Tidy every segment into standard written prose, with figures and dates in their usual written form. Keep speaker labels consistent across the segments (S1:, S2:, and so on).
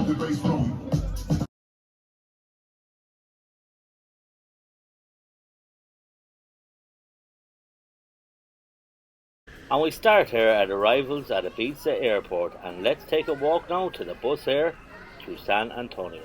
S1: the bass flowing.
S2: And we start here at arrivals at Ibiza airport, and let's take a walk now to the bus here to San Antonio.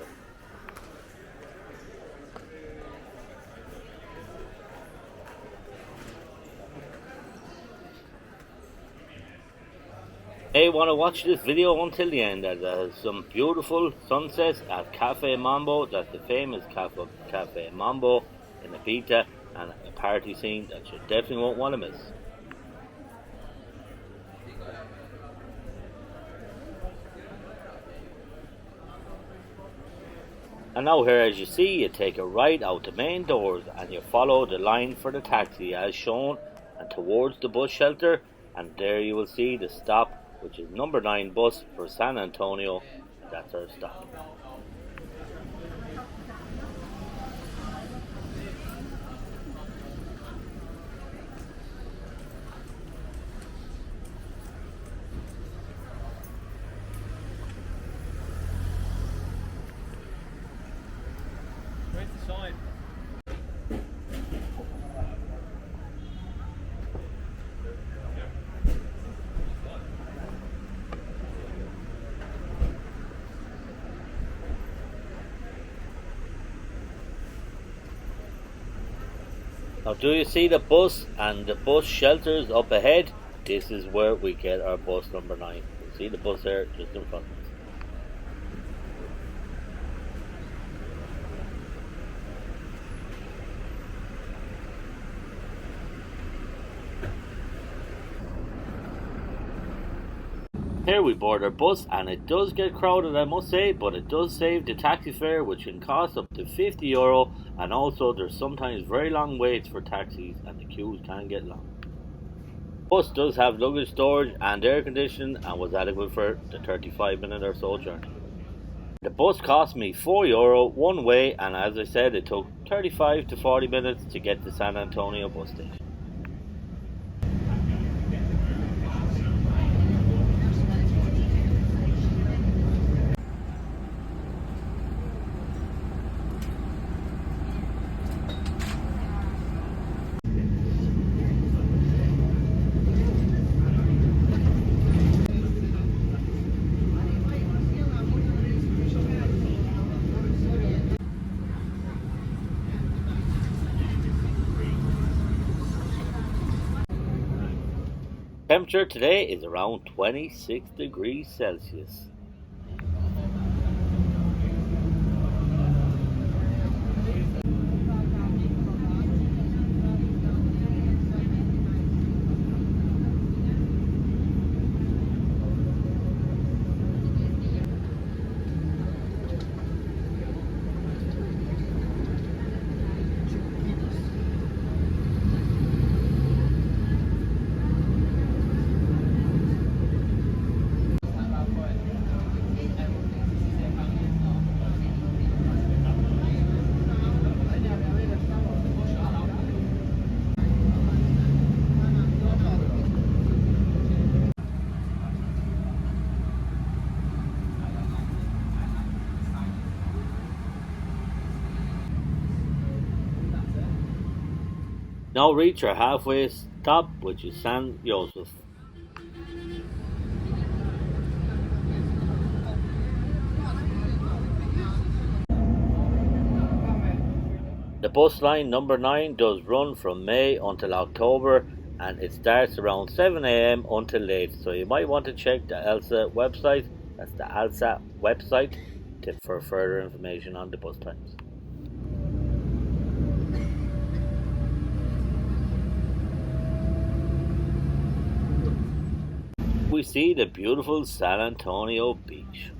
S2: Hey, want to watch this video until the end, as there's some beautiful sunsets at Cafe Mambo. That's the famous Cafe Mambo in Ibiza, and a party scene that you definitely won't want to miss. And now here, as you see, you take a right out the main doors and you follow the line for the taxi as shown and towards the bus shelter, and there you will see the stop, which is number 9 bus for San Antonio. That's our stop.
S3: Where's the sign?
S2: Now, do you see the bus and the bus shelters up ahead? This is where we get our bus number 9. You see the bus there just in front of us. Here we board our bus, and it does get crowded, I must say, but it does save the taxi fare, which can cost up to €50, and also there's sometimes very long waits for taxis and the queues can get long. The bus does have luggage storage and air conditioning and was adequate for the 35-minute or so journey. The bus cost me €4 one way, and as I said, it took 35 to 40 minutes to get to San Antonio bus station. Temperature today is around 26 degrees Celsius. Now reach our halfway stop, which is San Josef. The bus line number 9 does run from May until October, and it starts around 7 AM until late, so you might want to check the Alsa website. That's the Alsa website for further information on the bus times. We see the beautiful San Antonio beach.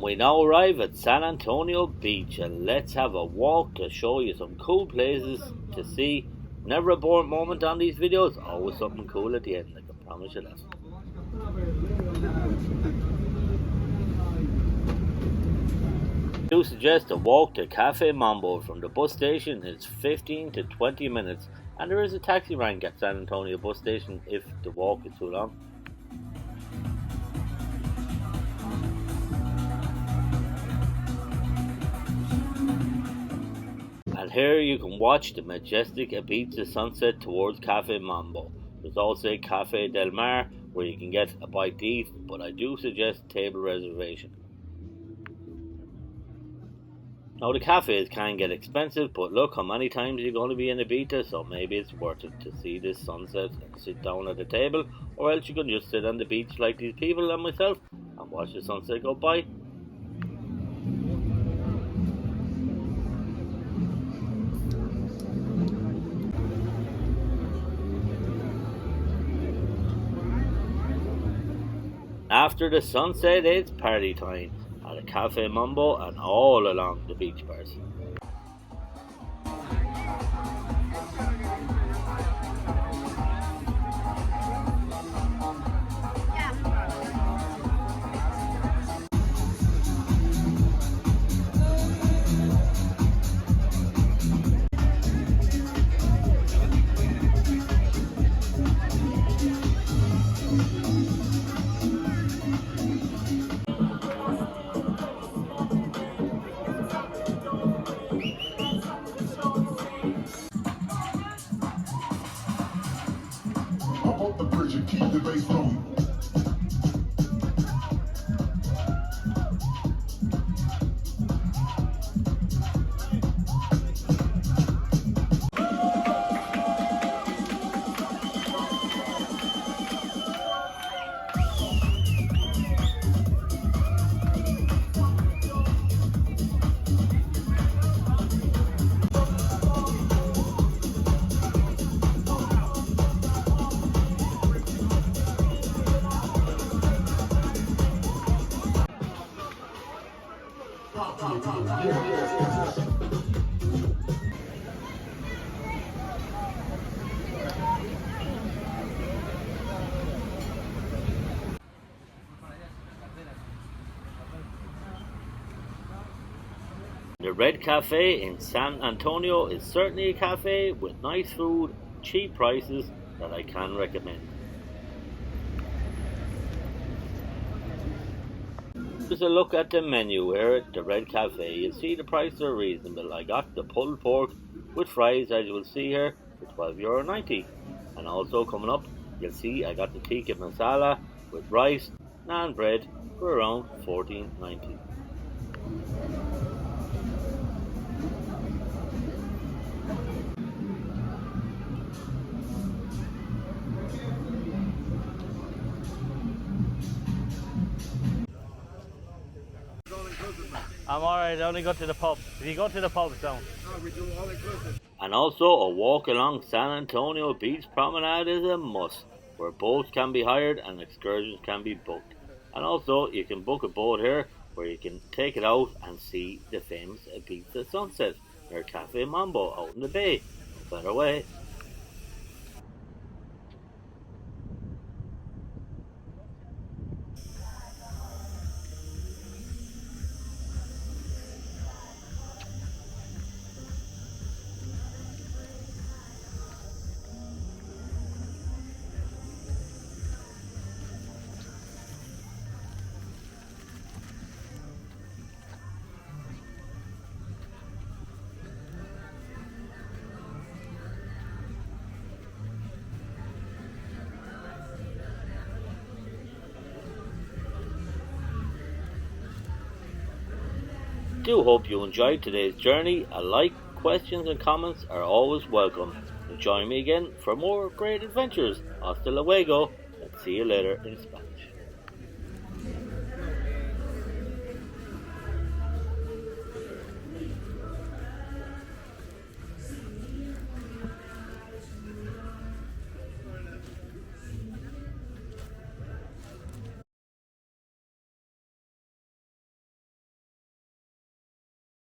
S2: we now arrive at San Antonio Beach, and let's have a walk to show you some cool places to see. Never a boring moment on these videos, always something cool at the end, I can promise you that. I do suggest a walk to Cafe Mambo from the bus station. It's 15 to 20 minutes, and there is a taxi rank at San Antonio bus station if the walk is too long. And here you can watch the majestic Ibiza sunset towards Cafe Mambo. There's also a Cafe Del Mar where you can get a bite to eat, but I do suggest table reservation. Now the cafes can get expensive, but look how many times you're going to be in Ibiza, so maybe it's worth it to see this sunset and sit down at a table, or else you can just sit on the beach like these people and myself and watch the sunset go by. After the sunset, it's party time at a Cafe Mambo and all along the beach bars.
S1: Keep the bass going.
S2: The Red Cafe in San Antonio is certainly a cafe with nice food, cheap prices that I can recommend. Just a look at the menu here at the Red Cafe. You'll see the prices are reasonable. I got the pulled pork with fries, as you will see here, for €12.90. And also coming up, you'll see I got the tikka masala with rice, naan bread for around $14.90.
S3: I'm alright, I only go to the pub. If you go to the pub, it's down.
S1: No, we do all inclusive.
S2: And also a walk along San Antonio Beach Promenade is a must, where boats can be hired and excursions can be booked. And also you can book a boat here where you can take it out and see the famous Ibiza sunset near Cafe Mambo out in the bay. Better way. Do hope you enjoyed today's journey. A like, questions and comments are always welcome. And join me again for more great adventures. Hasta luego, and see you later in Spanish.